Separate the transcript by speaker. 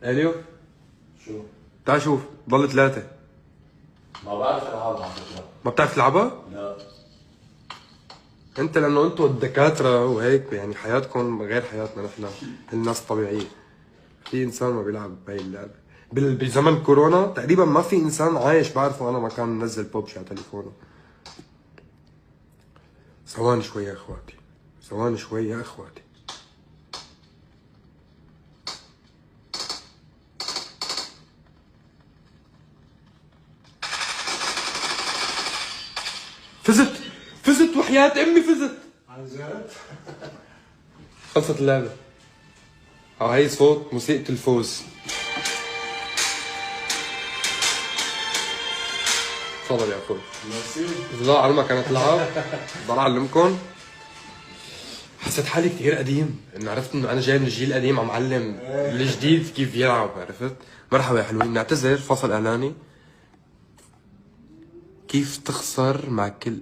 Speaker 1: اليو
Speaker 2: شو؟
Speaker 1: تعال شوف ضل 3.
Speaker 2: ما بعرف العبها على فكره.
Speaker 1: ما بتعرف تلعبها؟
Speaker 2: لا.
Speaker 1: انت لانه انتوا الدكاترة وهيك يعني حياتكم غير حياتنا نحن الناس الطبيعية. في انسان ما بيلعب بهي اللعبة. بزمن كورونا تقريبا ما في انسان عايش بعرفه انا ما كان منزل ببجي على تليفونه. ثواني شوي يا اخواتي، ثواني شوي يا اخواتي. فزت وحياة امي فزت.
Speaker 2: عن جد؟
Speaker 1: خلصت اللعبة. هاي صوت موسيقى الفوز. تفضل يا اخوي.
Speaker 2: ميرسي.
Speaker 1: لا علمك انا تلعب ضل اعلمكم. حسيت حالي كثير قديم، انه عرفت انه انا جاي من الجيل القديم عم علم الجديد كيف يلعب. عرفت؟ مرحبا يا حلوين، نعتذر فصل اعلاني. كيف تخسر مع كل